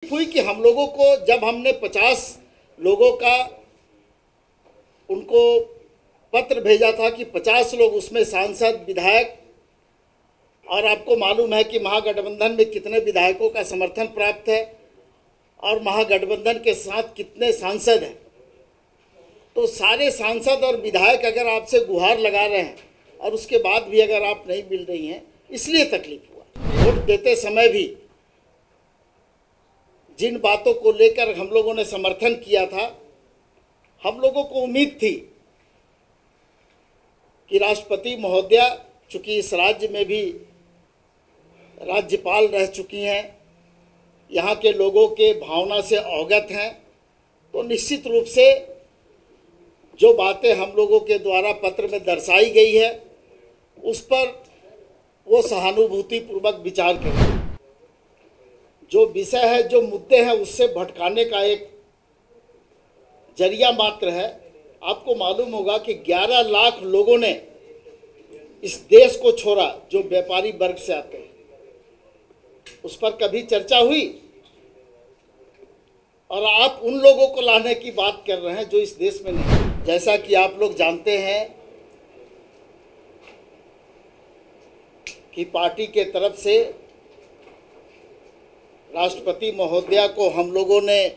हुई कि हम लोगों को जब हमने 50 लोगों का उनको पत्र भेजा था कि 50 लोग उसमें सांसद विधायक, और आपको मालूम है कि महागठबंधन में कितने विधायकों का समर्थन प्राप्त है और महागठबंधन के साथ कितने सांसद हैं। तो सारे सांसद और विधायक अगर आपसे गुहार लगा रहे हैं और उसके बाद भी अगर आप नहीं मिल रही हैं, इसलिए तकलीफ हुआ। वोट देते समय भी जिन बातों को लेकर हम लोगों ने समर्थन किया था, हम लोगों को उम्मीद थी कि राष्ट्रपति महोदया चूँकि इस राज्य में भी राज्यपाल रह चुकी हैं, यहाँ के लोगों के भावना से अवगत हैं, तो निश्चित रूप से जो बातें हम लोगों के द्वारा पत्र में दर्शाई गई है उस पर वो सहानुभूतिपूर्वक विचार करें। जो विषय है, जो मुद्दे हैं, उससे भटकाने का एक जरिया मात्र है। आपको मालूम होगा कि 11 लाख लोगों ने इस देश को छोड़ा जो व्यापारी वर्ग से आते हैं, उस पर कभी चर्चा हुई? और आप उन लोगों को लाने की बात कर रहे हैं जो इस देश में नहीं। जैसा कि आप लोग जानते हैं कि पार्टी के तरफ से राष्ट्रपति महोदया को हम लोगों ने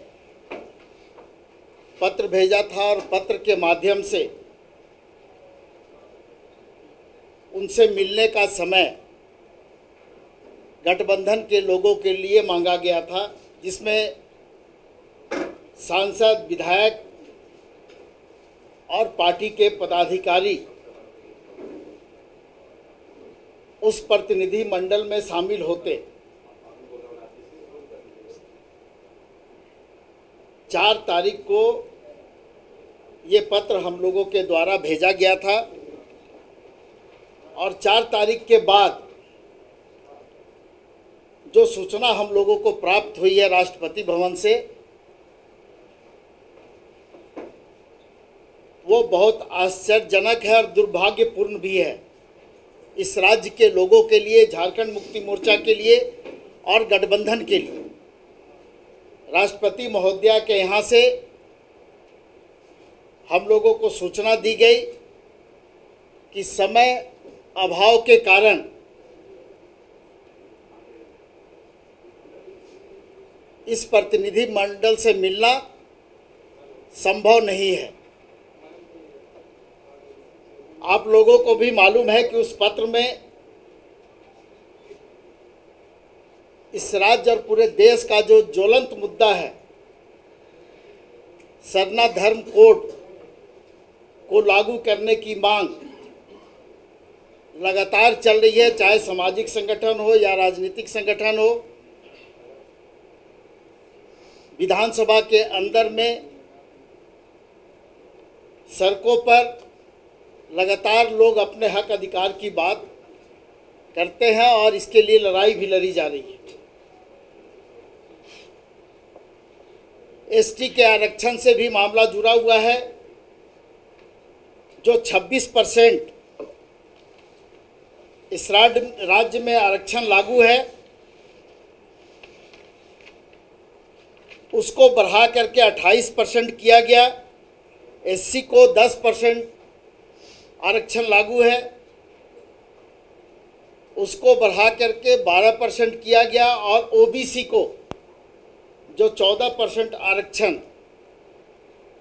पत्र भेजा था और पत्र के माध्यम से उनसे मिलने का समय गठबंधन के लोगों के लिए मांगा गया था, जिसमें सांसद, विधायक और पार्टी के पदाधिकारी उस प्रतिनिधि मंडल में शामिल होते। 4 तारीख को ये पत्र हम लोगों के द्वारा भेजा गया था और 4 तारीख के बाद जो सूचना हम लोगों को प्राप्त हुई है राष्ट्रपति भवन से, वो बहुत आश्चर्यजनक है और दुर्भाग्यपूर्ण भी है इस राज्य के लोगों के लिए, झारखंड मुक्ति मोर्चा के लिए और गठबंधन के लिए। राष्ट्रपति महोदया के यहाँ से हम लोगों को सूचना दी गई कि समय अभाव के कारण इस प्रतिनिधि मंडल से मिलना संभव नहीं है। आप लोगों को भी मालूम है कि उस पत्र में इस राज्य और पूरे देश का जो ज्वलंत मुद्दा है, सरना धर्म कोड को लागू करने की मांग लगातार चल रही है, चाहे सामाजिक संगठन हो या राजनीतिक संगठन हो। विधानसभा के अंदर में सड़कों पर लगातार लोग अपने हक अधिकार की बात करते हैं और इसके लिए लड़ाई भी लड़ी जा रही है। एसटी के आरक्षण से भी मामला जुड़ा हुआ है। जो 26% इस राज्य में आरक्षण लागू है, उसको बढ़ा करके 28% किया गया। एससी को 10% आरक्षण लागू है, उसको बढ़ा करके 12% किया गया। और ओबीसी को जो 14% आरक्षण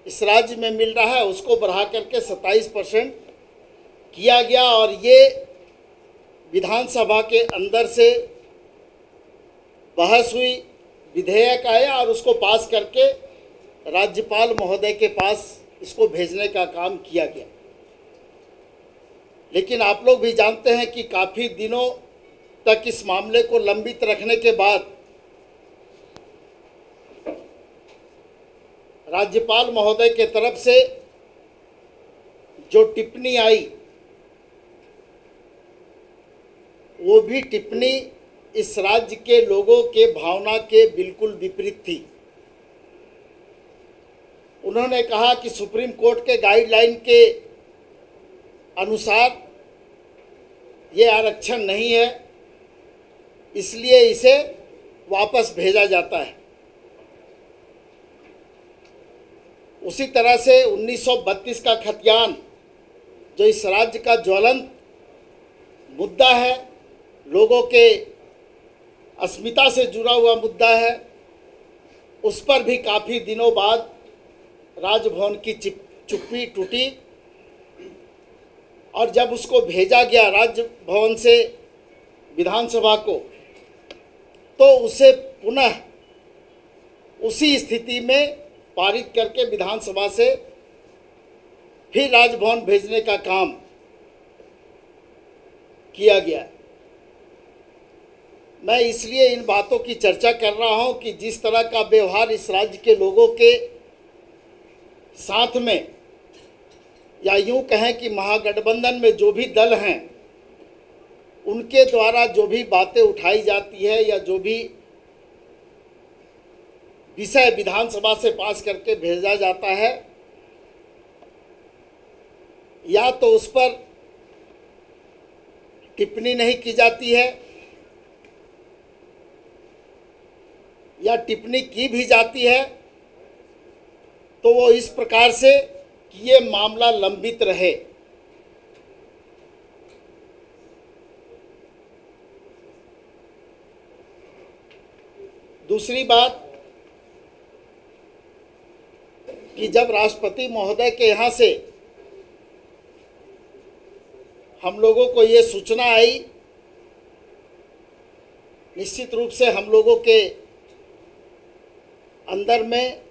इस राज्य में मिल रहा है, उसको बढ़ा करके 27% किया गया। और ये विधानसभा के अंदर से बहस हुई, विधेयक आया और उसको पास करके राज्यपाल महोदय के पास इसको भेजने का काम किया गया। लेकिन आप लोग भी जानते हैं कि काफ़ी दिनों तक इस मामले को लंबित रखने के बाद राज्यपाल महोदय के तरफ से जो टिप्पणी आई, वो भी टिप्पणी इस राज्य के लोगों के भावना के बिल्कुल विपरीत थी। उन्होंने कहा कि सुप्रीम कोर्ट के गाइडलाइन के अनुसार ये आरक्षण नहीं है, इसलिए इसे वापस भेजा जाता है। उसी तरह से 1932 का खतियान जो इस राज्य का ज्वलंत मुद्दा है, लोगों के अस्मिता से जुड़ा हुआ मुद्दा है, उस पर भी काफ़ी दिनों बाद राजभवन की चुप्पी टूटी और जब उसको भेजा गया राजभवन से विधानसभा को, तो उसे पुनः उसी स्थिति में पारित करके विधानसभा से फिर राजभवन भेजने का काम किया गया। मैं इसलिए इन बातों की चर्चा कर रहा हूं कि जिस तरह का व्यवहार इस राज्य के लोगों के साथ में, या यूं कहें कि महागठबंधन में जो भी दल हैं उनके द्वारा जो भी बातें उठाई जाती है या जो भी विषय विधानसभा से पास करके भेजा जाता है, या तो उस पर टिप्पणी नहीं की जाती है या टिप्पणी की भी जाती है तो वो इस प्रकार से कि ये मामला लंबित रहे। दूसरी बात कि जब राष्ट्रपति महोदय के यहाँ से हम लोगों को ये सूचना आई, निश्चित रूप से हम लोगों के अंदर में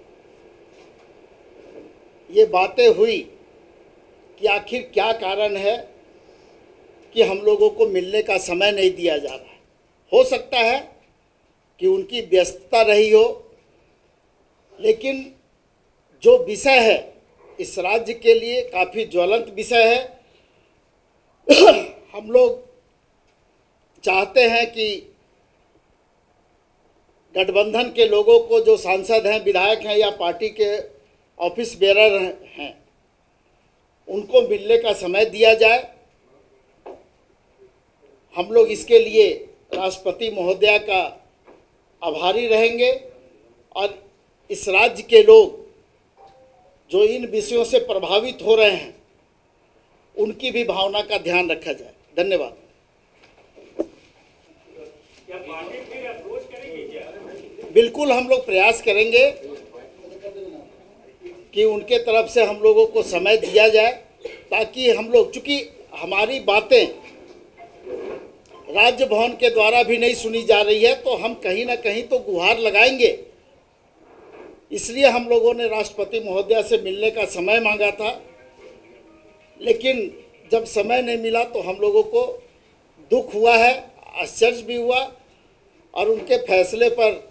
ये बातें हुई कि आखिर क्या कारण है कि हम लोगों को मिलने का समय नहीं दिया जा रहा है। हो सकता है कि उनकी व्यस्तता रही हो, लेकिन जो विषय है इस राज्य के लिए काफ़ी ज्वलंत विषय है। हम लोग चाहते हैं कि गठबंधन के लोगों को, जो सांसद हैं, विधायक हैं या पार्टी के ऑफिस बेरर हैं, उनको मिलने का समय दिया जाए। हम लोग इसके लिए राष्ट्रपति महोदया का आभारी रहेंगे और इस राज्य के लोग जो इन विषयों से प्रभावित हो रहे हैं उनकी भी भावना का ध्यान रखा जाए। धन्यवाद। बिल्कुल हम लोग प्रयास करेंगे कि उनके तरफ से हम लोगों को समय दिया जाए, ताकि हम लोग, चूँकि हमारी बातें राज्य भवन के द्वारा भी नहीं सुनी जा रही है, तो हम कहीं ना कहीं तो गुहार लगाएंगे। इसलिए हम लोगों ने राष्ट्रपति महोदया से मिलने का समय मांगा था, लेकिन जब समय नहीं मिला तो हम लोगों को दुख हुआ है, आश्चर्य भी हुआ और उनके फैसले पर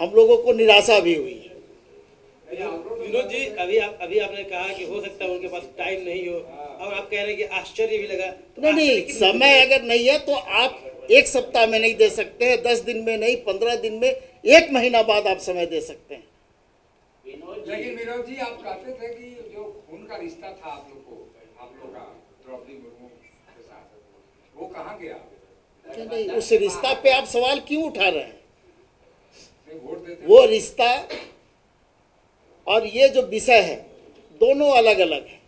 हम लोगों को निराशा भी हुई। विनोद जी, अभी आपने कहा कि हो सकता है उनके पास टाइम नहीं हो, और आप कह रहे हैं कि आश्चर्य भी लगा। तो नहीं, समय अगर नहीं है तो आप एक सप्ताह में नहीं दे सकते हैं, 10 दिन में नहीं, 15 दिन में, 1 महीना बाद आप समय दे सकते हैं। लेकिन विनोद जी, आप कहते थे कि जो खून का रिश्ता था आप लोग का द्रौपदी मुर्मू के साथ, वो कहाँ गया? नहीं, उस रिश्ता पे आप सवाल क्यों उठा रहे हैं? वोट देते वो रिश्ता और ये जो विषय है दोनों अलग अलग है।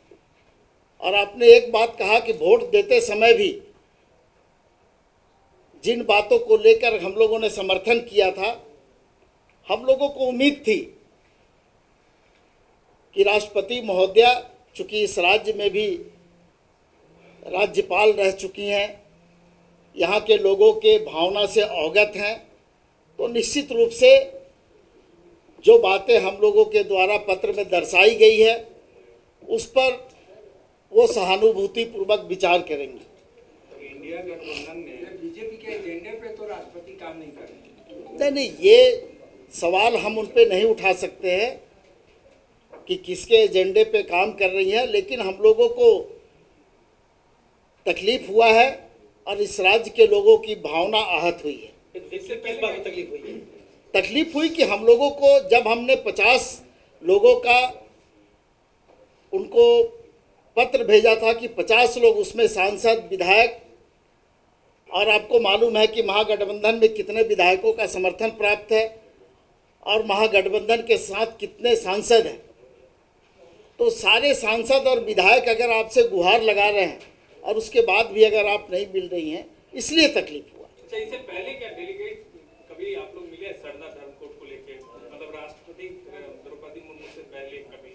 और आपने एक बात कहा कि वोट देते समय भी जिन बातों को लेकर हम लोगों ने समर्थन किया था, हम लोगों को उम्मीद थी कि राष्ट्रपति महोदया, चूँकि इस राज्य में भी राज्यपाल रह चुकी हैं, यहाँ के लोगों के भावना से अवगत हैं, तो निश्चित रूप से जो बातें हम लोगों के द्वारा पत्र में दर्शाई गई है उस पर वो सहानुभूति पूर्वक विचार करेंगे। इंडिया गठबंधन ने बीजेपी के एजेंडे पे तो राष्ट्रपति काम नहीं कर रहे। नहीं, ये सवाल हम उन पे नहीं उठा सकते हैं कि किसके एजेंडे पे काम कर रही है, लेकिन हम लोगों को तकलीफ हुआ है और इस राज्य के लोगों की भावना आहत हुई है। इससे किस बात में तकलीफ हुई है? तकलीफ हुई कि हम लोगों को, जब हमने 50 लोगों का उनको पत्र भेजा था कि 50 लोग, उसमें सांसद, विधायक, और आपको मालूम है कि महागठबंधन में कितने विधायकों का समर्थन प्राप्त है और महागठबंधन के साथ कितने सांसद हैं, तो सारे सांसद और विधायक अगर आपसे गुहार लगा रहे हैं और उसके बाद भी अगर आप नहीं मिल रही हैं, इसलिए तकलीफ हुआ। अच्छा, इससे पहले क्या डेलीगेट कभी आप लोग मिले सरदार धर्मकोट को लेके, मतलब राष्ट्रपति द्रौपदी मुर्मू से पहले कभी?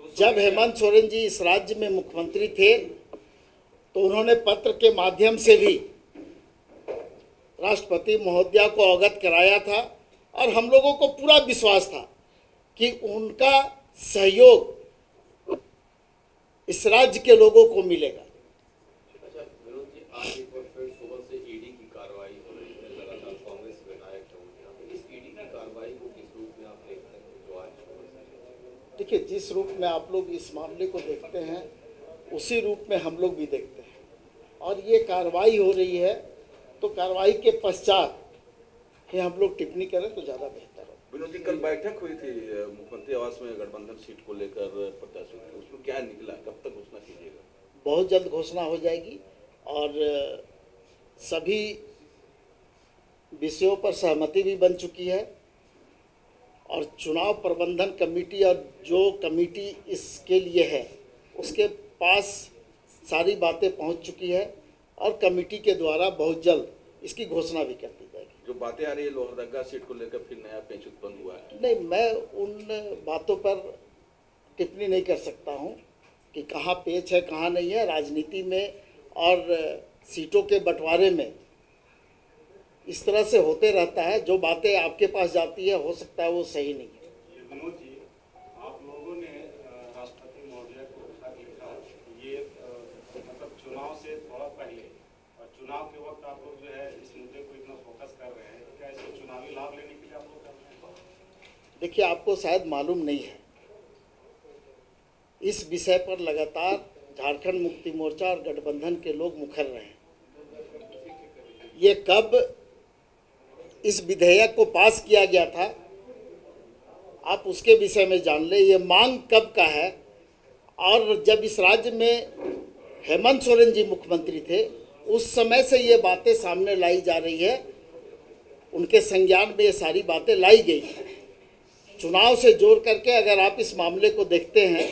तो जब हेमंत सोरेन जी इस राज्य में मुख्यमंत्री थे तो उन्होंने पत्र के माध्यम से भी राष्ट्रपति महोदया को अवगत कराया था और हम लोगों को पूरा विश्वास था कि उनका सहयोग इस राज्य के लोगों को मिलेगा। अच्छा विनोद जी, आज एक बार फिर सुबह से ईडी की कार्रवाई हो रही है, लगातार कांग्रेस विधायक है उनके यहाँ पे, इस ईडी की कार्रवाई को किस रूप में आप देखते हैं जो आज? देखिए, जिस रूप में आप लोग इस मामले को देखते हैं उसी रूप में हम लोग भी देखते हैं, और ये कार्रवाई हो रही है तो कार्रवाई के पश्चात ही हम लोग टिप्पणी करें तो ज़्यादा बेहतर हो। विनोद जी, कल बैठक हुई थी मुख्यमंत्री आवास में गठबंधन सीट को लेकर प्रत्याशियों की, उसमें क्या निकला, कब तक घोषणा कीजिएगा? बहुत जल्द घोषणा हो जाएगी और सभी विषयों पर सहमति भी बन चुकी है और चुनाव प्रबंधन कमेटी और जो कमेटी इसके लिए है उसके पास सारी बातें पहुंच चुकी है और कमेटी के द्वारा बहुत जल्द इसकी घोषणा भी कर दी जाएगी। जो बातें आ रही है लोहरदगा सीट को लेकर फिर नया पेंच उत्पन्न हुआ है, नहीं, मैं उन बातों पर टिप्पणी नहीं कर सकता हूं कि कहाँ पेच है कहाँ नहीं है। राजनीति में और सीटों के बंटवारे में इस तरह से होते रहता है, जो बातें आपके पास जाती है हो सकता है वो सही नहीं है। विनोद जी, आप लोगों ने राष्ट्रपति महोदय को खत लिखा, ये मतलब चुनाव से थोड़ा पहले और चुनाव के वक्त आप लोग जो है इस मुद्दे को इतना फोकस कर रहे हैं, क्या इसको चुनावी लाभ लेने के लिए आप लोग कर रहे हैं? देखिए, आपको शायद मालूम नहीं है, इस विषय पर लगातार झारखंड मुक्ति मोर्चा और गठबंधन के लोग मुखर रहे हैं। ये कब इस विधेयक को पास किया गया था आप उसके विषय में जान ले, ये मांग कब का है, और जब इस राज्य में हेमंत सोरेन जी मुख्यमंत्री थे उस समय से ये बातें सामने लाई जा रही है, उनके संज्ञान में ये सारी बातें लाई गई हैं। चुनाव से जोड़ करके अगर आप इस मामले को देखते हैं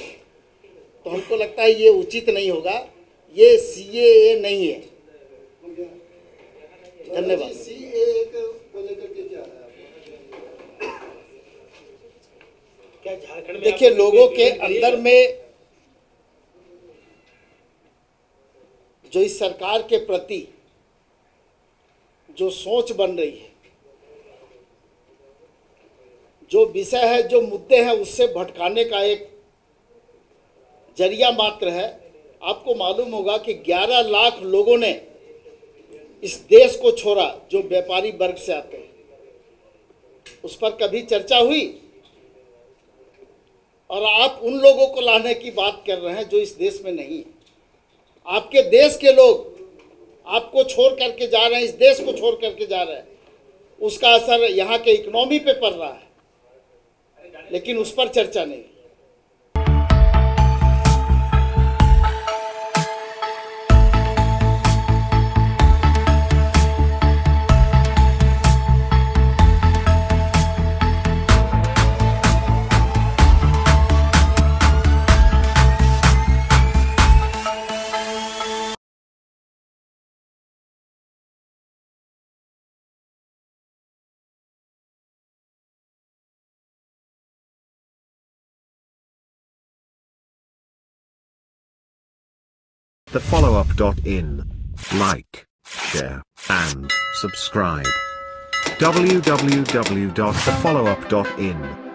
तो हमको लगता है ये उचित नहीं होगा, ये CAA नहीं है। धन्यवाद। क्या झारखंड में देखिए, लोगों के अंदर में जो इस सरकार के प्रति जो सोच बन रही है, जो विषय है, जो मुद्दे हैं, उससे भटकाने का एक जरिया मात्र है। आपको मालूम होगा कि 11 लाख लोगों ने इस देश को छोड़ा जो व्यापारी वर्ग से आते हैं, उस पर कभी चर्चा हुई? और आप उन लोगों को लाने की बात कर रहे हैं जो इस देश में नहीं है। आपके देश के लोग आपको छोड़ करके जा रहे हैं, इस देश को छोड़ करके जा रहे हैं, उसका असर यहाँ के इकोनॉमी पे पड़ रहा है, लेकिन उस पर चर्चा नहीं। TheFollowUp.in. Like, share, and subscribe. www.thefollowup.in